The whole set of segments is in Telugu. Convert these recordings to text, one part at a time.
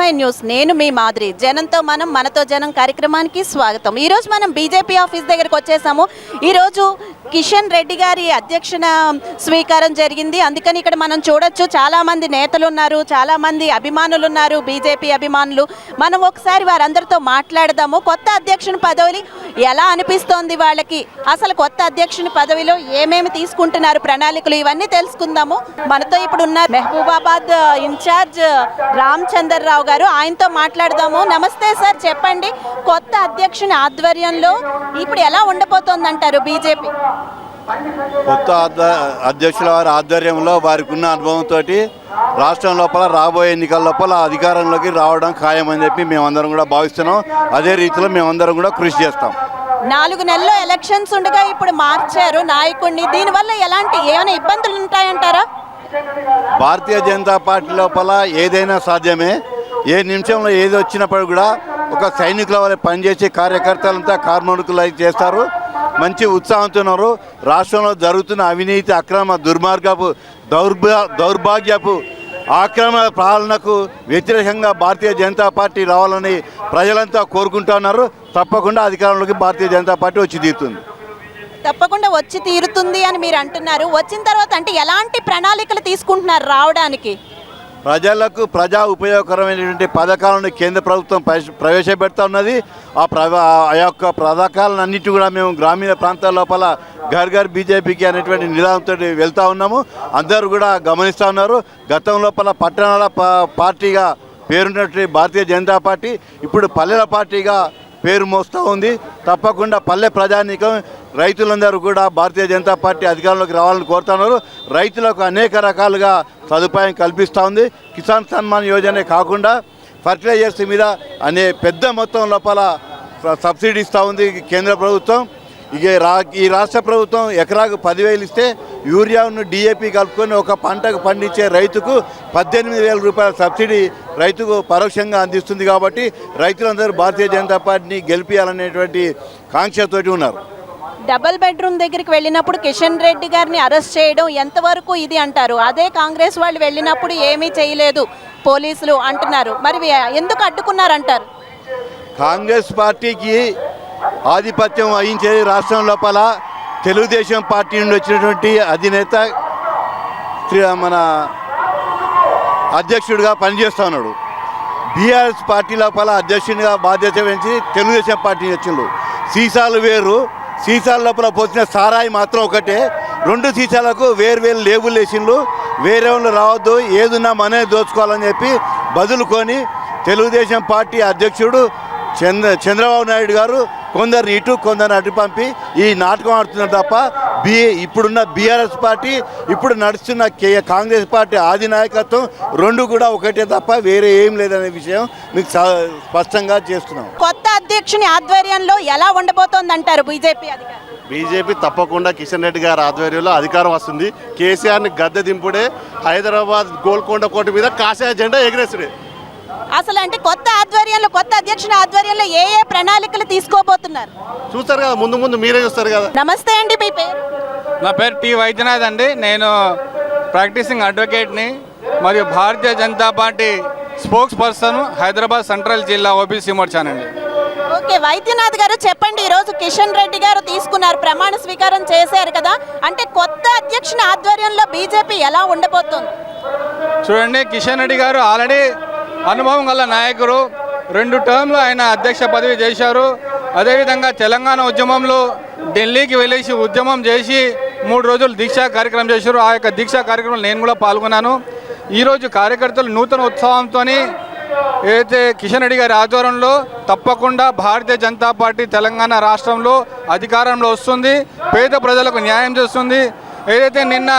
AM9 news. నేను మీ మాదిరి. జనంతో మనం, మనతో జనం కార్యక్రమానికి స్వాగతం. ఈరోజు మనం బీజేపీ ఆఫీస్ దగ్గరకు వచ్చేసాము. ఈరోజు కిషన్ రెడ్డి గారి అధ్యక్షన స్వీకారం జరిగింది. అందుకని ఇక్కడ మనం చూడొచ్చు, చాలామంది నేతలు ఉన్నారు, చాలామంది అభిమానులు ఉన్నారు, బీజేపీ అభిమానులు. మనం ఒకసారి వారందరితో మాట్లాడదాము. కొత్త అధ్యక్షుని పదవి ఎలా అనిపిస్తోంది వాళ్ళకి, అసలు కొత్త అధ్యక్షుని పదవిలో ఏమేమి తీసుకుంటున్నారు, ప్రణాళికలు, ఇవన్నీ తెలుసుకుందాము. మనతో ఇప్పుడు ఉన్న మహబూబాబాద్ ఇన్ఛార్జ్ రామచంద్రరావు గారు, ఆయనతో మాట్లాడదాము. నమస్తే సార్, చెప్పండి, కొత్త అధ్యక్షుని ఆధ్వర్యంలో ఇప్పుడు ఎలా ఉండబోతోంది అంటారు బీజేపీ? కొత్త అధ్యక్షుల వారి ఆధ్వర్యంలో వారికి ఉన్న అనుభవంతో రాష్ట్రం లోపల రాబోయే ఎన్నికల లోపల అధికారంలోకి రావడం ఖాయమని చెప్పి మేమందరం కూడా భావిస్తున్నాం. అదే రీతిలో మేమందరం కూడా కృషి చేస్తాం. 4 నెలల్లో ఎలక్షన్స్ ఉండగా ఇప్పుడు మార్చారు నాయకుడిని. దీనివల్ల ఏమైనా ఇబ్బందులు ఉంటాయంటారా? భారతీయ జనతా పార్టీ లోపల ఏదైనా సాధ్యమే. ఏ నిమిషంలో ఏది వచ్చినప్పుడు కూడా ఒక సైనికుల వల్ల పనిచేసే కార్యకర్తలంతా కార్మికులు చేస్తారు. మంచి ఉత్సాహంతో ఉన్నారు. రాష్ట్రంలో జరుగుతున్న అవినీతి, అక్రమ, దుర్మార్గపు, దౌర్భాగ్యపు ఆక్రమణ పాలనకు వ్యతిరేకంగా భారతీయ జనతా పార్టీ రావాలని ప్రజలంతా కోరుకుంటున్నారు. తప్పకుండా అధికారంలోకి భారతీయ జనతా పార్టీ వచ్చి తీరుతుంది. తప్పకుండా వచ్చి తీరుతుంది అని మీరు అంటున్నారు. వచ్చిన తర్వాత అంటే ఎలాంటి ప్రణాళికలు తీసుకుంటున్నారు రావడానికి? ప్రజలకు ప్రజా ఉపయోగకరమైనటువంటి పథకాలను కేంద్ర ప్రభుత్వం ప్రవేశపెడతా ఉన్నది. ఆ యొక్క పథకాలన్నిటి కూడా మేము గ్రామీణ ప్రాంతాల లోపల ఘర్ ఘర్ బీజేపీకి అనేటువంటి నినాదంతో వెళ్తూ ఉన్నాము. అందరూ కూడా గమనిస్తూ ఉన్నారు. గతం లోపల పట్టణాల పార్టీగా పేరున్నటువంటి భారతీయ జనతా పార్టీ ఇప్పుడు పల్లెల పార్టీగా పేరు మోస్తూ ఉంది. తప్పకుండా పల్లె ప్రజానీకం, రైతులందరూ కూడా భారతీయ జనతా పార్టీ అధికారంలోకి రావాలని కోరుతున్నారు. రైతులకు అనేక రకాలుగా సదుపాయం కల్పిస్తూ ఉంది. కిసాన్ సన్మాన్ యోజనే కాకుండా ఫర్టిలైజర్స్ మీద పెద్ద మొత్తం లోపల సబ్సిడీ ఇస్తూ ఉంది కేంద్ర ప్రభుత్వం. ఈ రాష్ట్ర ప్రభుత్వం ఎకరాకు 10,000 ఇస్తే యూరియాను డిఏపి కలుపుకొని ఒక పంటకు పండించే రైతుకు 18,000 రూపాయల సబ్సిడీ రైతుకు పరోక్షంగా అందిస్తుంది. కాబట్టి రైతులందరూ భారతీయ జనతా పార్టీని గెలిపించాలనేటువంటి కాంక్షతోటి ఉన్నారు. డబుల్ బెడ్రూమ్ దగ్గరికి వెళ్ళినప్పుడు కిషన్ రెడ్డి గారిని అరెస్ట్ చేయడం ఎంతవరకు ఇది అంటారు? అదే కాంగ్రెస్ వాళ్ళు వెళ్ళినప్పుడు ఏమీ చేయలేదు పోలీసులు అంటున్నారు. మరి ఎందుకు అడ్డుకున్నారంటారు? కాంగ్రెస్ పార్టీకి ఆధిపత్యం వహించేది రాష్ట్రం లోపల తెలుగుదేశం పార్టీ నుండి వచ్చినటువంటి అధినేత మన అధ్యక్షుడిగా పనిచేస్తూ ఉన్నాడు. బీఆర్ఎస్ పార్టీ లోపల అధ్యక్షునిగా బాధ్యత వహించి తెలుగుదేశం పార్టీ వచ్చిండు. సీసాలు వేరు, సీసాల లోపల పోసిన సారాయి మాత్రం ఒకటే. 2 సీసాలకు వేరు లేబుల్ వేసిండ్రు. వేరే వాళ్ళు రావద్దు, ఏదున్నా మనే దోచుకోవాలని చెప్పి బదులుకొని తెలుగుదేశం పార్టీ అధ్యక్షుడు చంద్రబాబు నాయుడు గారు కొందరిని ఇటు కొందరిని అటు పంపి ఈ నాటకం ఆడుతున్నారు తప్ప ఇప్పుడున్న బీఆర్ఎస్ పార్టీ, ఇప్పుడు నడుస్తున్న కాంగ్రెస్ పార్టీ ఆది నాయకత్వం 2 కూడా ఒకటే తప్ప వేరే ఏం లేదనే విషయం మీకు స్పష్టంగా చేస్తున్నాం. కొత్త అధ్యక్షుని ఆధ్వర్యంలో ఎలా ఉండబోతోంది అంటారు బీజేపీ అధికారులు? బీజేపీ తప్పకుండా కిషన్ రెడ్డి గారి ఆధ్వర్యంలో అధికారం వస్తుంది. కేసీఆర్ని గద్దె దింపుడే, హైదరాబాద్ గోల్కొండ కోట మీద కాషాయ జెండా ఎగిరేసుడే. అసలు అంటే కొత్త అధ్యక్షుని ఆధ్వర్యంలో ఏ ప్రణాళికలు తీసుకోబోతున్నారు చూస్తారు కదా, ముందు మీరే చూస్తారు కదా. నమస్తే అండి, మీ పేరు? నా పేరు టి వైద్యనాథ్ అండి. నేను ప్రాక్టీసింగ్ అడ్వకేట్ని మరియు Bharatiya Janata party spokesperson, Hyderabad central జిల్లా ఓబీసీ మోర్చానండి. ఓకే, వైద్యనాథ్ గారు చెప్పండి, ఈరోజు కిషన్ రెడ్డి గారు తీసుకున్నారు, ప్రమాణ స్వీకారం చేశారు కదా, అంటే కొత్త అధ్యక్షుని ఆధ్వర్యంలో బీజేపీ ఎలా ఉండబోతోంది? చూడండి, కిషన్ రెడ్డి గారు ఆల్రెడీ అనుభవం గల నాయకుడు. 2 టర్మ్లు ఆయన అధ్యక్ష పదవి చేశారు. అదేవిధంగా తెలంగాణ ఉద్యమంలో ఢిల్లీకి వెళ్ళేసి ఉద్యమం చేసి 3 రోజులు దీక్షా కార్యక్రమం చేశారు. ఆ యొక్క దీక్షా కార్యక్రమంలో నేను కూడా పాల్గొన్నాను. ఈరోజు కార్యకర్తలు నూతన ఉత్సాహంతో ఏదైతే కిషన్ రెడ్డి గారి ఆధ్వర్యంలో తప్పకుండా భారతీయ జనతా పార్టీ తెలంగాణ రాష్ట్రంలో అధికారంలో వస్తుంది, పేద ప్రజలకు న్యాయం చేస్తుంది. ఏదైతే నిన్న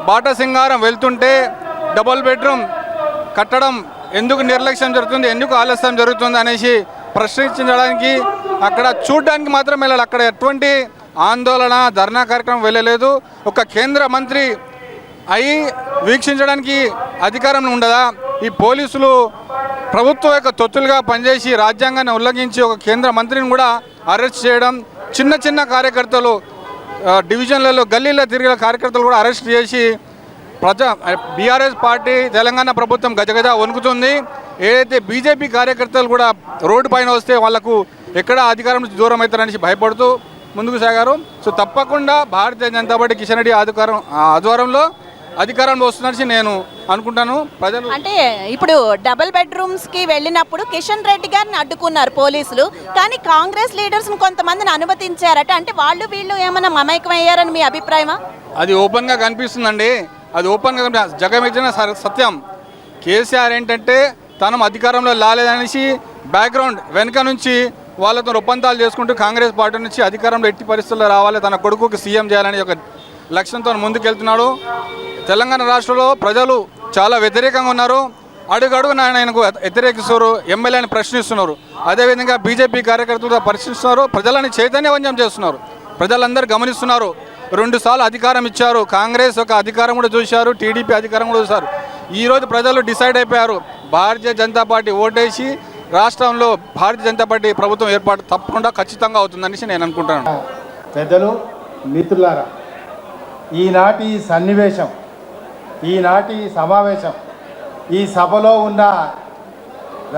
బాటా సింగారం వెళ్తుంటే డబుల్ బెడ్రూమ్ కట్టడం ఎందుకు నిర్లక్ష్యం జరుగుతుంది, ఎందుకు ఆలస్యం జరుగుతుంది అనేసి ప్రశ్నించడానికి అక్కడ చూడడానికి మాత్రం వెళ్ళాలి. అక్కడ ఎటువంటి ఆందోళన, ధర్నా కార్యక్రమం వెళ్ళలేదు. ఒక కేంద్ర మంత్రి అయి వీక్షించడానికి అధికారం ఉండదా? ఈ పోలీసులు ప్రభుత్వం యొక్క తొత్తులుగా పనిచేసి రాజ్యాంగాన్ని ఉల్లంఘించి ఒక కేంద్ర మంత్రిని కూడా అరెస్ట్ చేయడం, చిన్న కార్యకర్తలు డివిజన్లలో గల్లీలో తిరిగిన కార్యకర్తలు కూడా అరెస్ట్ చేసి బీఆర్ఎస్ పార్టీ తెలంగాణ ప్రభుత్వం గజగజ వణుకుతుంది. ఏదైతే బీజేపీ కార్యకర్తలు కూడా రోడ్డు పైన వస్తే వాళ్లకు ఎక్కడ అధికారం నుంచి దూరం అవుతారని భయపడుతూ ముందుకు సాగారు. సో తప్పకుండా భారతీయ జనతా పార్టీ కిషన్ రెడ్డి ఆధ్వర్యంలో అధికారంలో వస్తుందని నేను అనుకుంటాను. ప్రజలు అంటే ఇప్పుడు డబుల్ బెడ్రూమ్స్కి వెళ్ళినప్పుడు కిషన్ రెడ్డి గారిని అడ్డుకున్నారు పోలీసులు, కానీ కాంగ్రెస్ లీడర్స్ కొంతమందిని అనుమతించారట. అంటే వాళ్ళు వీళ్ళు ఏమైనా మమైకమయ్యారని మీ అభిప్రాయమా? అది ఓపెన్గా కనిపిస్తుందండి. అది ఓపెన్గా జగమిచ్చిన సత్యం. కేసీఆర్ ఏంటంటే తను అధికారంలో రాలేదనేసి బ్యాక్గ్రౌండ్ వెనుక నుంచి వాళ్ళతో ఒప్పందాలు చేసుకుంటూ కాంగ్రెస్ పార్టీ నుంచి అధికారంలో ఎట్టి పరిస్థితుల్లో రావాలి, తన కొడుకుకి సీఎం చేయాలని ఒక లక్ష్యంతో ముందుకెళ్తున్నాడు. తెలంగాణ రాష్ట్రంలో ప్రజలు చాలా వ్యతిరేకంగా ఉన్నారు. అడుగడుగున ఆయనకు వ్యతిరేకిస్తున్నారు, ఎమ్మెల్యేని ప్రశ్నిస్తున్నారు. అదేవిధంగా బీజేపీ కార్యకర్తలు పరిశీలిస్తున్నారు, ప్రజలని చైతన్యవంతం చేస్తున్నారు. ప్రజలందరూ గమనిస్తున్నారు. 2 సార్లు అధికారం ఇచ్చారు, కాంగ్రెస్ ఒక అధికారం కూడా చూశారు, టీడీపీ అధికారం కూడా చూశారు. ఈరోజు ప్రజలు డిసైడ్ అయిపోయారు, భారతీయ జనతా పార్టీ ఓటేసి రాష్ట్రంలో భారతీయ జనతా పార్టీ ప్రభుత్వం ఏర్పాటు తప్పకుండా ఖచ్చితంగా అవుతుందనేసి నేను అనుకుంటున్నాను. పెద్దలు, మిత్రులారా, ఈనాటి సన్నివేశం, ఈనాటి సమావేశం, ఈ సభలో ఉన్న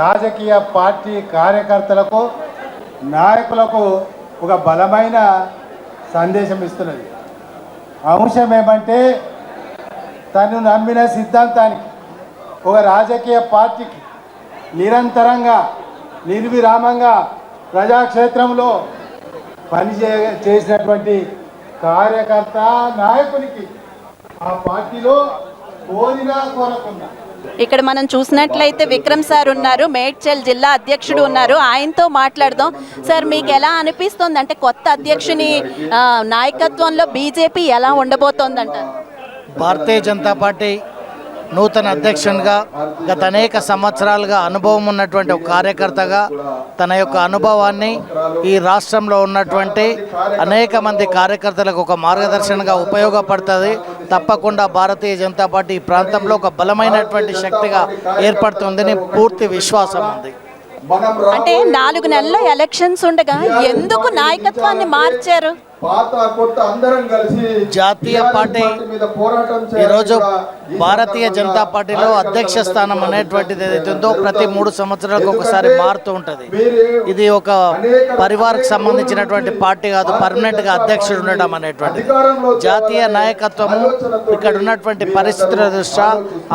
రాజకీయ పార్టీ కార్యకర్తలకు, నాయకులకు ఒక బలమైన సందేశం ఇస్తున్నది. అంశం ఏమంటే, తను నమ్మిన సిద్ధాంతానికి, ఒక రాజకీయ పార్టీకి నిరంతరంగా నిర్విరామంగా ప్రజాక్షేత్రంలో చేసినటువంటి కార్యకర్త నాయకునికి ఆ పార్టీలో కోరినా కోరకున్నా. ఇక్కడ మనం చూసినట్లయితే విక్రమ్ సార్ ఉన్నారు, మేడ్చల్ జిల్లా అధ్యక్షుడు ఉన్నారు. ఆయనతో మాట్లాడదాం. సార్, మీకు ఎలా అనిపిస్తుంది? అంటే కొత్త అధ్యక్షుని నాయకత్వంలో బీజేపీ ఎలా ఉండబోతోందంటారు? భారతీయ జనతా పార్టీ నూతన అధ్యక్షునిగా గత అనేక సంవత్సరాలుగా అనుభవం ఉన్నటువంటి ఒక కార్యకర్తగా తన యొక్క అనుభవాన్ని ఈ రాష్ట్రంలో ఉన్నటువంటి అనేక మంది కార్యకర్తలకు ఒక మార్గదర్శనంగా ఉపయోగపడుతుంది. తప్పకుండా భారతీయ జనతా పార్టీ ఈ ప్రాంతంలో ఒక బలమైనటువంటి శక్తిగా ఏర్పడుతుందని పూర్తి విశ్వాసం ఉంది. అంటే 4 నెలల్లో ఎలక్షన్స్ ఉండగా ఎందుకు నాయకత్వాన్ని మార్చారు? జాతీయ పార్టీ ఈరోజు భారతీయ జనతా పార్టీలో అధ్యక్ష స్థానం అనేటువంటిది ఏదైతే ఉందో ప్రతి 3 సంవత్సరాలకు ఒకసారి మారుతూ ఉంటుంది. ఇది ఒక పరివార్కి సంబంధించినటువంటి పార్టీ కాదు, పర్మనెంట్గా అధ్యక్షుడు ఉండడం అనేటువంటిది. జాతీయ నాయకత్వము ఇక్కడ ఉన్నటువంటి పరిస్థితుల దృష్ట్యా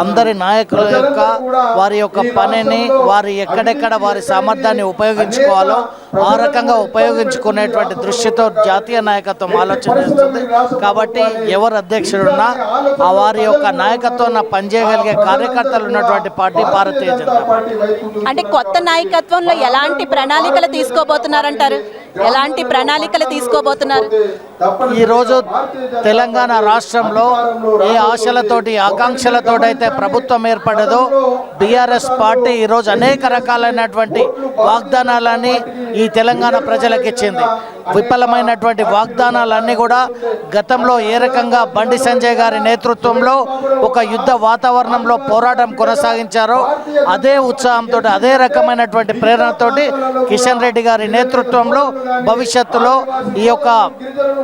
అందరి నాయకుల యొక్క వారి యొక్క పనిని, వారి ఎక్కడెక్కడ వారి సామర్థ్యాన్ని ఉపయోగించుకోవాలో ఆ రకంగా ఉపయోగించుకునేటువంటి దృష్టితో జాతీయ నాయకత్వం ఆలోచన చేస్తుంది. కాబట్టి ఎవరు అధ్యక్షుడున్నా ఆ వారి యొక్క నాయకత్వం పనిచేయగలిగే కార్యకర్తలు ఉన్నటువంటి పార్టీ భారతీయ జనతా పార్టీ. అంటే కొత్త నాయకత్వంలో ఎలాంటి ప్రణాళికలు తీసుకోబోతున్నారంటారు? ఎలాంటి ప్రణాళికలు తీసుకోబోతున్నారు? ఈరోజు తెలంగాణ రాష్ట్రంలో ఏ ఆశలతోటి ఆకాంక్షలతోటైతే ప్రభుత్వం ఏర్పడదో బీఆర్ఎస్ పార్టీ ఈరోజు అనేక రకాలైనటువంటి వాగ్దానాలన్నీ ఈ తెలంగాణ ప్రజలకు ఇచ్చింది. విఫలమైనటువంటి వాగ్దానాలన్నీ కూడా గతంలో ఏ రకంగా బండి సంజయ్ గారి నేతృత్వంలో ఒక యుద్ధ వాతావరణంలో పోరాటం కొనసాగించారో అదే ఉత్సాహంతో, అదే రకమైనటువంటి ప్రేరణతోటి కిషన్ రెడ్డి గారి నేతృత్వంలో భవిష్యత్తులో ఈ యొక్క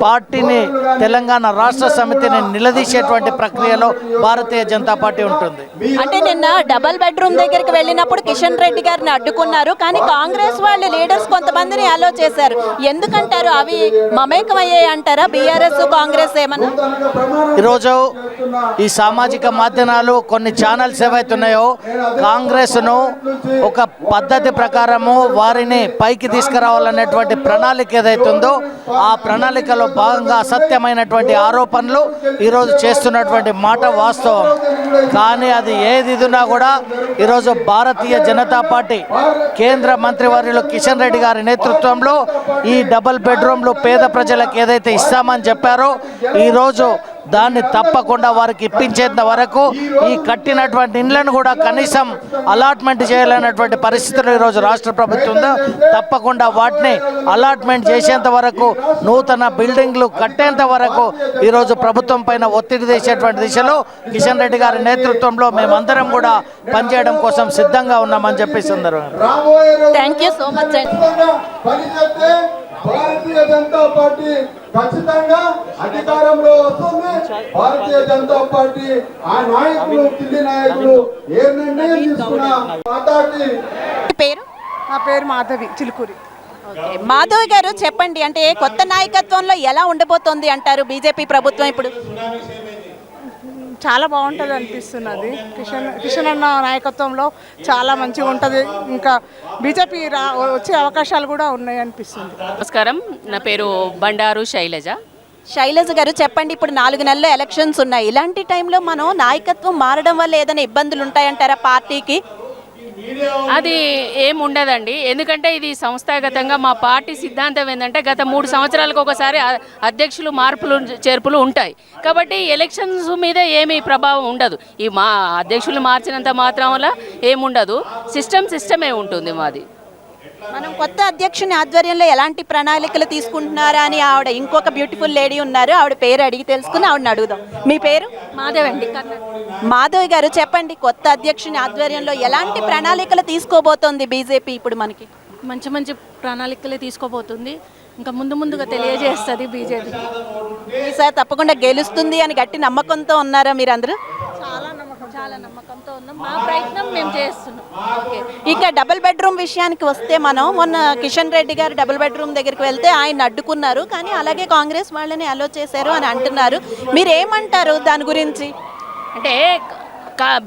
పార్టీని, తెలంగాణ రాష్ట్ర సమితిని నిలదీసేటువంటి ప్రక్రియలో భారతీయ జనతా పార్టీ ఉంటుంది. అంటే నిన్న డబల్ బెడ్రూమ్ దగ్గరికి వెళ్ళినప్పుడు కిషన్ రెడ్డి గారిని అడ్డుకున్నారు, కానీ కాంగ్రెస్ వాళ్ళ లీడర్స్ కొంతమందిని అలో చేశారు. ఎందుకంటారు? అవి మమేకమయ్యాయి అంటారా బీఆర్ఎస్ కాంగ్రెస్ ఏమన్నా? ఈరోజు ఈ సామాజిక మాధ్యమాలు కొన్ని ఛానల్స్ ఏవైతున్నాయో కాంగ్రెస్ను ఒక పద్ధతి ప్రకారము వారిని పైకి తీసుకురావాలనేటువంటి ప్రణాళిక ఏదైతుందో ఆ ప్రణాళికలో భాగంగా అసత్యమైనటువంటి ఆరోపణలు ఈరోజు చేస్తున్నటువంటి మాట వాస్తవం. కానీ అది ఏది ఇదినా కూడా ఈరోజు భారతీయ జనతా పార్టీ కేంద్ర మంత్రివర్యులు కిషన్ రెడ్డి గారి నేతృత్వంలో ఈ డబుల్ బెడ్రూమ్లు పేద ప్రజలకు ఏదైతే ఇస్తామని చెప్పారో ఈరోజు దాన్ని తప్పకుండా వారికి ఇప్పించేంత వరకు ఈ కట్టినటువంటి ఇండ్లను కూడా కనీసం అలాట్మెంట్ చేయాలన్నటువంటి పరిస్థితులు ఈరోజు రాష్ట్ర ప్రభుత్వం ఉందో తప్పకుండా వాటిని అలాట్మెంట్ చేసేంత వరకు, నూతన బిల్డింగ్లు కట్టేంత వరకు ఈరోజు ప్రభుత్వం పైన ఒత్తిడి తెచ్చేటువంటి దిశలో కిషన్ రెడ్డి గారి నేతృత్వంలో మేమందరం కూడా పనిచేయడం కోసం సిద్ధంగా ఉన్నామని చెప్పి సందర్భంగా థ్యాంక్ యూ సో మచ్ అండి. భారతీయ జనతా పార్టీ ఖచ్చితంగా అధికారంలో వస్తుంది. భారతీయ జనతా పార్టీ ఆ నాయకులు ఢిల్లీ నాయకులు ఏ నిర్ణయం తీసుకున్నా మాతాకి. పేరు? నా పేరు మాధవి చిలుకూరి. ఓకే, మాధవి గారు చెప్పండి, అంటే కొత్త నాయకత్వంలో ఎలా ఉండబోతోంది అంటారు బీజేపీ ప్రభుత్వం ఇప్పుడు? చాలా బాగుంటుంది అనిపిస్తున్నది. కిషన్ అన్న నాయకత్వంలో చాలా మంచిగా ఉంటుంది. ఇంకా బీజేపీ వచ్చే అవకాశాలు కూడా ఉన్నాయి అనిపిస్తుంది. నమస్కారం, నా పేరు బండారు శైలజ. శైలజ గారు చెప్పండి, ఇప్పుడు 4 నెలల్లో ఎలక్షన్స్ ఉన్నాయి. ఇలాంటి టైంలో మనం నాయకత్వం మారడం వల్ల ఏదైనా ఇబ్బందులు ఉంటాయంటారా పార్టీకి? అది ఏముండదండి, ఎందుకంటే ఇది సంస్థాగతంగా మా పార్టీ సిద్ధాంతం ఏంటంటే గత 3 సంవత్సరాలకు ఒకసారి అధ్యక్షులు మార్పులు చేర్పులు ఉంటాయి. కాబట్టి ఎలక్షన్స్ మీద ఏమీ ప్రభావం ఉండదు. ఈ మా అధ్యక్షులు మార్చినంత మాత్రం వల్ల ఏముండదు. సిస్టమే ఉంటుంది మాది. మనం కొత్త అధ్యక్షుని ఆధ్వర్యంలో ఎలాంటి ప్రణాళికలు తీసుకుంటున్నారా అని ఆవిడ ఇంకొక బ్యూటిఫుల్ లేడీ ఉన్నారు, ఆవిడ పేరు అడిగి తెలుసుకుని ఆవిడని అడుగుదాం. మీ పేరు? మాధవ్ అండి. మాధవి గారు చెప్పండి, కొత్త అధ్యక్షుని ఆధ్వర్యంలో ఎలాంటి ప్రణాళికలు తీసుకోబోతోంది బీజేపీ ఇప్పుడు మనకి? మంచి మంచి ప్రణాళికలే తీసుకోబోతుంది. ఇంకా ముందుగా తెలియజేస్తుంది బీజేపీ. ఈసారి తప్పకుండా గెలుస్తుంది అని గట్టి నమ్మకంతో ఉన్నారా మీరందరూ? చాలా నమ్మకంతో ఉన్నాం. మా ప్రయత్నం మేము చేస్తున్నాం. ఇక డబుల్ బెడ్రూమ్ విషయానికి వస్తే, మనం మొన్న కిషన్ రెడ్డి గారు డబుల్ బెడ్రూమ్ దగ్గరికి వెళ్తే ఆయన అడ్డుకున్నారు, కానీ అలాగే కాంగ్రెస్ వాళ్ళని అలో చేశారు అని అంటున్నారు. మీరేమంటారు దాని గురించి? అంటే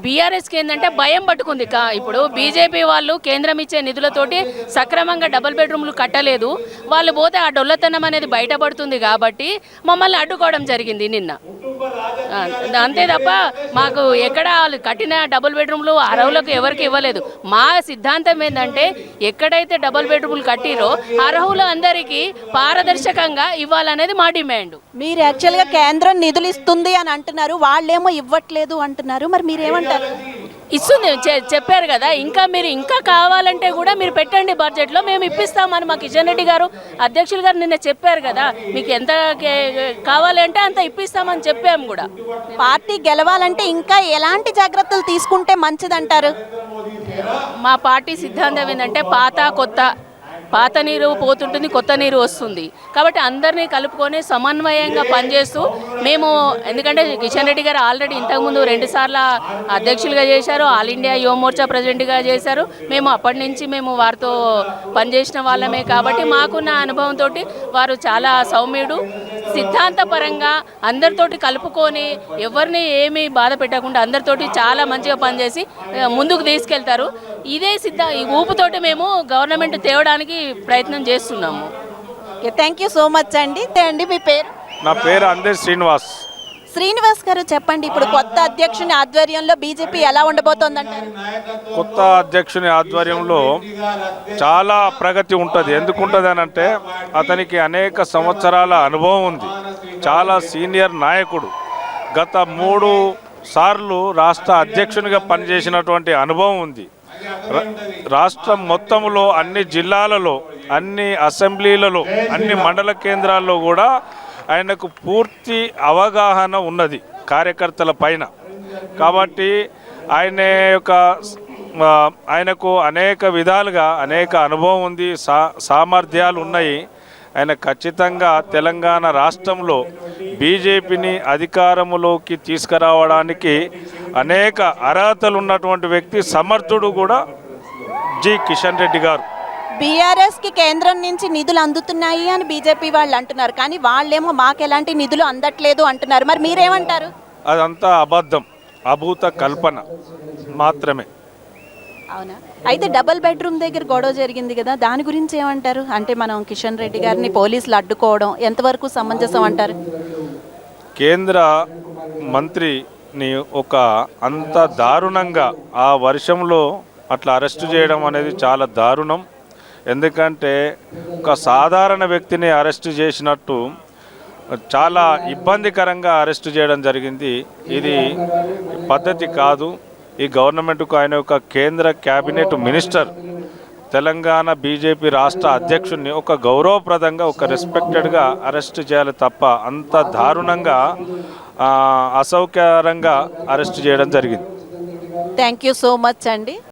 బీఆర్ఎస్కి ఏంటంటే భయం పట్టుకుంది. ఇప్పుడు బీజేపీ వాళ్ళు కేంద్రం ఇచ్చే నిధులతోటి సక్రమంగా డబుల్ బెడ్రూమ్లు కట్టలేదు. వాళ్ళు పోతే ఆ డొల్లతనం అనేది బయటపడుతుంది కాబట్టి మమ్మల్ని అడ్డుకోవడం జరిగింది నిన్న. అంతే తప్ప మాకు ఎక్కడ వాళ్ళు కట్టిన డబుల్ బెడ్రూమ్లు అర్హులకు ఎవరికి ఇవ్వలేదు. మా సిద్ధాంతం ఏంటంటే ఎక్కడైతే డబుల్ బెడ్రూమ్లు కట్టిరో అర్హులు అందరికీ పారదర్శకంగా ఇవ్వాలనేది మా డిమాండ్. మీరు యాక్చువల్గా కేంద్రం నిధులు ఇస్తుంది అని అంటున్నారు, వాళ్ళేమో ఇవ్వట్లేదు అంటున్నారు. మరి మీరేమంటారు? ఇస్తుంది, చెప్పారు కదా. మీరు ఇంకా కావాలంటే కూడా మీరు పెట్టండి బడ్జెట్లో, మేము ఇప్పిస్తామని మా కిషన్ రెడ్డి గారు అధ్యక్షులు గారు నిన్న చెప్పారు కదా. మీకు ఎంత కావాలంటే అంత ఇప్పిస్తామని చెప్పాము కూడా. పార్టీ గెలవాలంటే ఇంకా ఎలాంటి జాగ్రత్తలు తీసుకుంటే మంచిదంటారు? మా పార్టీ సిద్ధాంతం ఏంటంటే పాత నీరు పోతుంటుంది, కొత్త నీరు వస్తుంది. కాబట్టి అందరినీ కలుపుకొని సమన్వయంగా పనిచేస్తూ మేము, ఎందుకంటే కిషన్ రెడ్డి గారు ఆల్రెడీ ఇంతకుముందు 2 సార్లు అధ్యక్షులుగా చేశారు, ఆల్ ఇండియా యువ మోర్చా ప్రెసిడెంట్గా చేశారు. మేము అప్పటి నుంచి వారితో పనిచేసిన వాళ్ళమే. కాబట్టి మాకున్న అనుభవంతో వారు చాలా సౌమ్యుడు, సిద్ధాంతపరంగా అందరితోటి కలుపుకొని ఎవరిని ఏమీ బాధ పెట్టకుండా అందరితోటి చాలా మంచిగా పనిచేసి ముందుకు తీసుకెళ్తారు. ఈ ఊపుతోటి మేము గవర్నమెంట్ తేవడానికి ప్రయత్నం చేస్తున్నాము. థ్యాంక్ యూ సో మచ్ అండి. మీ పేరు? నా పేరు అందరి శ్రీనివాస్. శ్రీనివాస్ గారు చెప్పండి, ఇప్పుడు కొత్త అధ్యక్షుని ఆధ్వర్యంలో బీజేపీ ఎలా ఉండబోతోందంటారు? కొత్త అధ్యక్షుని ఆధ్వర్యంలో చాలా ప్రగతి ఉంటుంది. ఎందుకు ఉంటుంది అని అంటే అతనికి అనేక సంవత్సరాల అనుభవం ఉంది, చాలా సీనియర్ నాయకుడు. గత 3 సార్లు రాష్ట్ర అధ్యక్షునిగా పనిచేసినటువంటి అనుభవం ఉంది. రాష్ట్రం మొత్తంలో అన్ని జిల్లాలలో, అన్ని అసెంబ్లీలలో, అన్ని మండల కేంద్రాల్లో కూడా ఆయనకు పూర్తి అవగాహన ఉన్నది కార్యకర్తల పైన. కాబట్టి ఆయనకు అనేక విధాలుగా అనేక అనుభవం ఉంది, సామర్థ్యాలు ఉన్నాయి. ఆయన ఖచ్చితంగా తెలంగాణ రాష్ట్రంలో బీజేపీని అధికారంలోకి తీసుకురావడానికి అనేక అర్హతలు ఉన్నటువంటి వ్యక్తి, సమర్థుడు కూడా కిషన్ రెడ్డి గారు. బీఆర్ఎస్కి కేంద్రం నుంచి నిధులు అందుతున్నాయి అని బీజేపీ వాళ్ళు అంటున్నారు, కానీ వాళ్ళేమో మాకు ఎలాంటి నిధులు అందట్లేదు అంటున్నారు. మరి మీరేమంటారు? అదంతా అబద్ధం, అభూత కల్పన మాత్రమే. అవునా? అయితే డబుల్ బెడ్రూమ్ దగ్గర గొడవ జరిగింది కదా, దాని గురించి ఏమంటారు? అంటే మనం కిషన్ రెడ్డి గారిని పోలీసులు అడ్డుకోవడం ఎంతవరకు సమంజసం అంటారు? కేంద్ర మంత్రిని అంత దారుణంగా ఆ వర్షంలో అట్లా అరెస్టు చేయడం అనేది చాలా దారుణం. ఎందుకంటే ఒక సాధారణ వ్యక్తిని అరెస్టు చేసినట్టు చాలా ఇబ్బందికరంగా అరెస్టు చేయడం జరిగింది. ఇది పద్ధతి కాదు. ఈ గవర్నమెంట్కు ఆయన ఒక కేంద్ర క్యాబినెట్ మినిస్టర్, తెలంగాణ బీజేపీ రాష్ట్ర అధ్యక్షుడిని గౌరవప్రదంగా రెస్పెక్టెడ్గా అరెస్ట్ చేయాలి తప్ప అంత దారుణంగా అసౌకర్యంగా అరెస్ట్ చేయడం జరిగింది. థ్యాంక్ యూ సో మచ్ అండి.